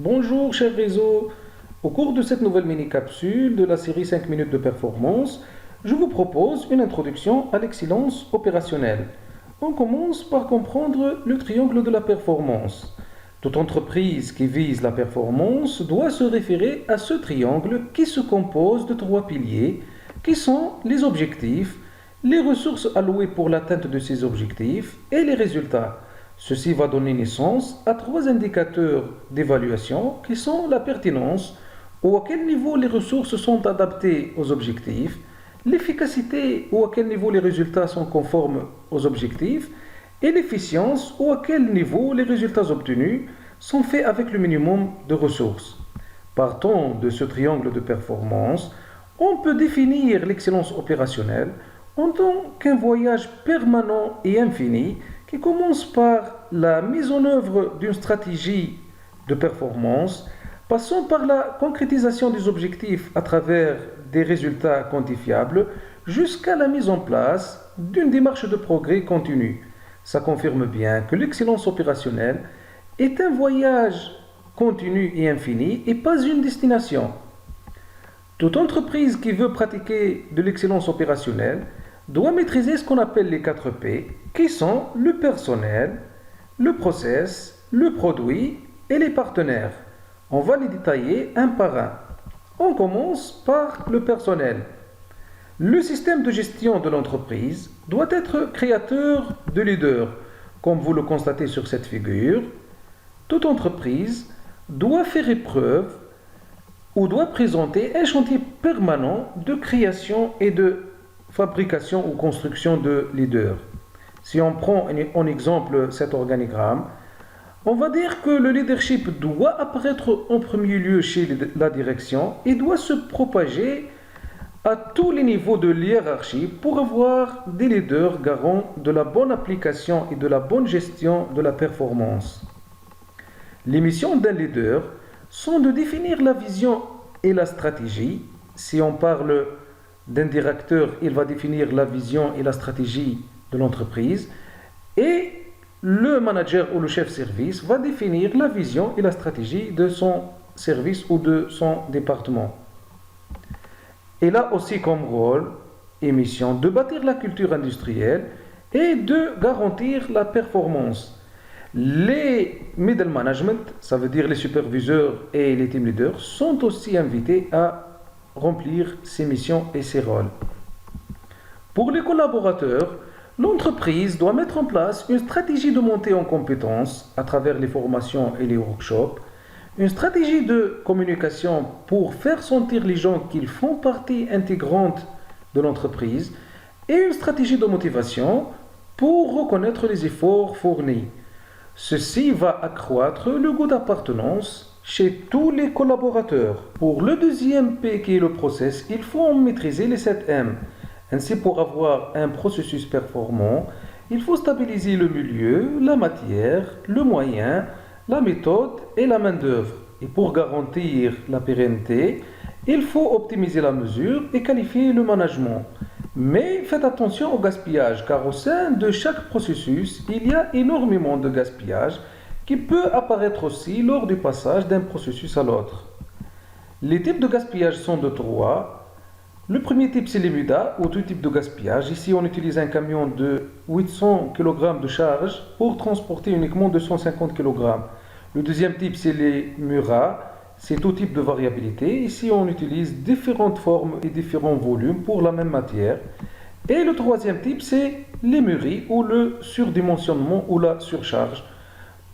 Bonjour cher réseau, au cours de cette nouvelle mini-capsule de la série 5 minutes de performance, je vous propose une introduction à l'excellence opérationnelle. On commence par comprendre le triangle de la performance. Toute entreprise qui vise la performance doit se référer à ce triangle qui se compose de trois piliers qui sont les objectifs, les ressources allouées pour l'atteinte de ces objectifs et les résultats. Ceci va donner naissance à trois indicateurs d'évaluation qui sont la pertinence, ou à quel niveau les ressources sont adaptées aux objectifs, l'efficacité, ou à quel niveau les résultats sont conformes aux objectifs, et l'efficience, ou à quel niveau les résultats obtenus sont faits avec le minimum de ressources. Partant de ce triangle de performance, on peut définir l'excellence opérationnelle en tant qu'un voyage permanent et infini qui commence par la mise en œuvre d'une stratégie de performance, passant par la concrétisation des objectifs à travers des résultats quantifiables, jusqu'à la mise en place d'une démarche de progrès continu. Ça confirme bien que l'excellence opérationnelle est un voyage continu et infini et pas une destination. Toute entreprise qui veut pratiquer de l'excellence opérationnelle doit maîtriser ce qu'on appelle les 4 P, qui sont le personnel, le process, le produit et les partenaires. On va les détailler un par un. On commence par le personnel. Le système de gestion de l'entreprise doit être créateur de leaders. Comme vous le constatez sur cette figure, toute entreprise doit faire épreuve ou doit présenter un chantier permanent de création et de fabrication ou construction de leaders. Si on prend en exemple cet organigramme, on va dire que le leadership doit apparaître en premier lieu chez la direction et doit se propager à tous les niveaux de hiérarchie pour avoir des leaders garants de la bonne application et de la bonne gestion de la performance. Les missions d'un leader sont de définir la vision et la stratégie. Si on parle d'un directeur, il va définir la vision et la stratégie de l'entreprise. Et le manager ou le chef service va définir la vision et la stratégie de son service ou de son département. Il a aussi comme rôle et mission de bâtir la culture industrielle et de garantir la performance. Les middle management, ça veut dire les superviseurs et les team leaders, sont aussi invités à remplir ces missions et ces rôles. Pour les collaborateurs, l'entreprise doit mettre en place une stratégie de montée en compétences à travers les formations et les workshops, une stratégie de communication pour faire sentir les gens qu'ils font partie intégrante de l'entreprise et une stratégie de motivation pour reconnaître les efforts fournis. Ceci va accroître le goût d'appartenance chez tous les collaborateurs. Pour le deuxième P qui est le process, il faut en maîtriser les 7 M. Ainsi, pour avoir un processus performant, il faut stabiliser le milieu, la matière, le moyen, la méthode et la main-d'œuvre. Et pour garantir la pérennité, il faut optimiser la mesure et qualifier le management. Mais faites attention au gaspillage, car au sein de chaque processus, il y a énormément de gaspillage qui peut apparaître aussi lors du passage d'un processus à l'autre. Les types de gaspillage sont de 3. Le premier type, c'est les mudas, ou tout type de gaspillage. Ici, on utilise un camion de 800 kg de charge pour transporter uniquement 250 kg. Le deuxième type, c'est les muras. C'est tout type de variabilité. Ici, on utilise différentes formes et différents volumes pour la même matière. Et le troisième type, c'est les muris ou le surdimensionnement ou la surcharge.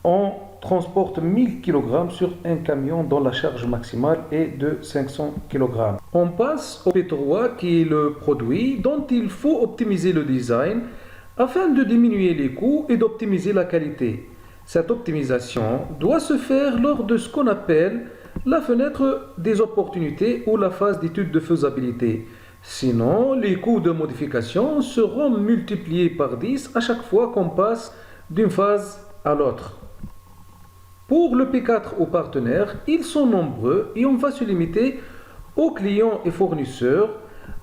On transporte 1000 kg sur un camion dont la charge maximale est de 500 kg. On passe au P3 qui est le produit dont il faut optimiser le design afin de diminuer les coûts et d'optimiser la qualité. Cette optimisation doit se faire lors de ce qu'on appelle la fenêtre des opportunités ou la phase d'étude de faisabilité. Sinon, les coûts de modification seront multipliés par 10 à chaque fois qu'on passe d'une phase à l'autre. Pour le P4 aux partenaires, ils sont nombreux et on va se limiter aux clients et fournisseurs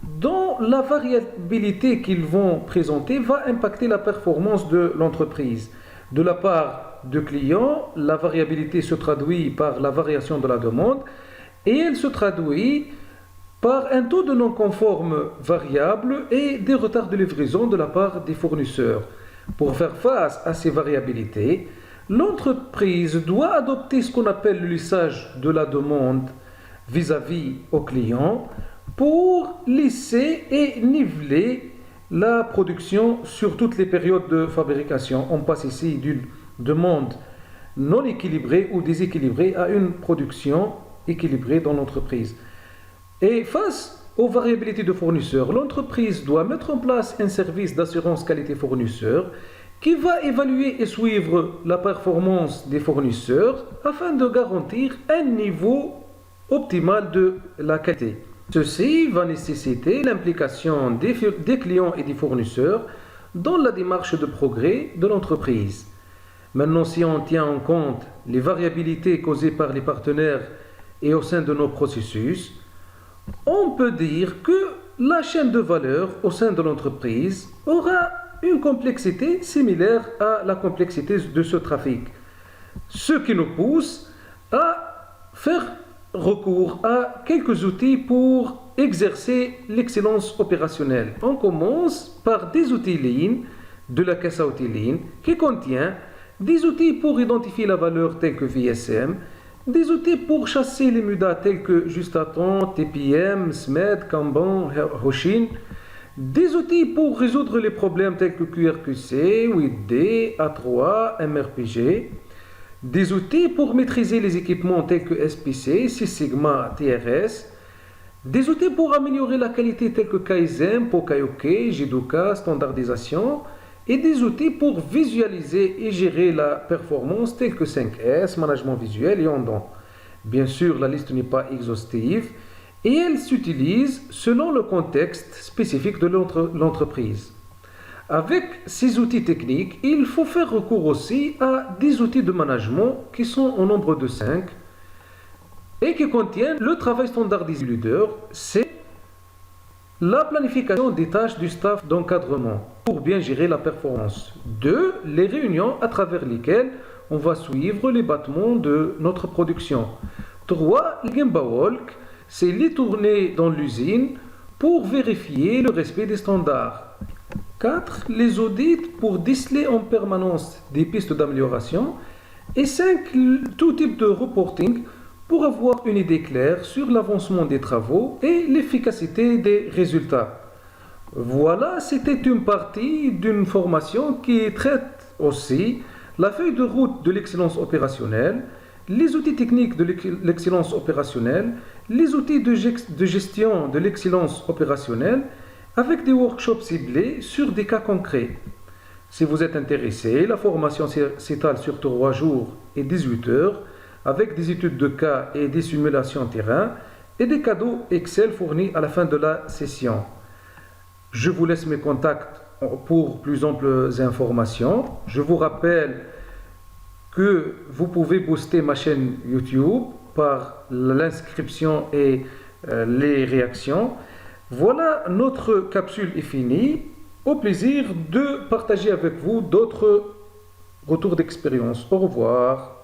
dont la variabilité qu'ils vont présenter va impacter la performance de l'entreprise. De la part de client, la variabilité se traduit par la variation de la demande et elle se traduit par un taux de non-conforme variable et des retards de livraison de la part des fournisseurs. Pour faire face à ces variabilités, l'entreprise doit adopter ce qu'on appelle le lissage de la demande vis-à-vis au client pour lisser et niveler la production sur toutes les périodes de fabrication. On passe ici d'une demande non équilibrée ou déséquilibrée à une production équilibrée dans l'entreprise. Et face aux variabilités de fournisseurs, l'entreprise doit mettre en place un service d'assurance qualité fournisseur qui va évaluer et suivre la performance des fournisseurs afin de garantir un niveau optimal de la qualité. Ceci va nécessiter l'implication des clients et des fournisseurs dans la démarche de progrès de l'entreprise. Maintenant, si on tient en compte les variabilités causées par les partenaires et au sein de nos processus, on peut dire que la chaîne de valeur au sein de l'entreprise aura une complexité similaire à la complexité de ce trafic, ce qui nous pousse à faire recours à quelques outils pour exercer l'excellence opérationnelle. On commence par des outils Lean, de la caisse à outils Lean, qui contient des outils pour identifier la valeur tels que VSM, des outils pour chasser les mudas tels que Juste à temps, TPM, SMED, Kanban, Hoshin, des outils pour résoudre les problèmes tels que QRQC, 8D, A3, MRPG, des outils pour maîtriser les équipements tels que SPC, Six Sigma, TRS, des outils pour améliorer la qualité tels que Kaizen, Pokayoke, Jidoka, standardisation, et des outils pour visualiser et gérer la performance tels que 5S, management visuel et Ondan. Bien sûr, la liste n'est pas exhaustive et elle s'utilise selon le contexte spécifique de l'entreprise. Avec ces outils techniques, il faut faire recours aussi à des outils de management qui sont au nombre de 5 et qui contiennent le travail standardisé du leader, c'est la planification des tâches du staff d'encadrement pour bien gérer la performance. 2. Les réunions à travers lesquelles on va suivre les battements de notre production. 3. Le Gemba Walk, c'est les tournées dans l'usine pour vérifier le respect des standards. 4. Les audits pour déceler en permanence des pistes d'amélioration. Et 5. Tout type de reporting pour avoir une idée claire sur l'avancement des travaux et l'efficacité des résultats. Voilà, c'était une partie d'une formation qui traite aussi la feuille de route de l'excellence opérationnelle, les outils techniques de l'excellence opérationnelle, les outils de gestion de l'excellence opérationnelle, avec des workshops ciblés sur des cas concrets. Si vous êtes intéressé, la formation s'étale sur 3 jours et 18 heures, avec des études de cas et des simulations terrain et des cadeaux Excel fournis à la fin de la session. Je vous laisse mes contacts pour plus amples informations. Je vous rappelle que vous pouvez booster ma chaîne YouTube par l'inscription et les réactions. Voilà, notre capsule est finie. Au plaisir de partager avec vous d'autres retours d'expérience. Au revoir.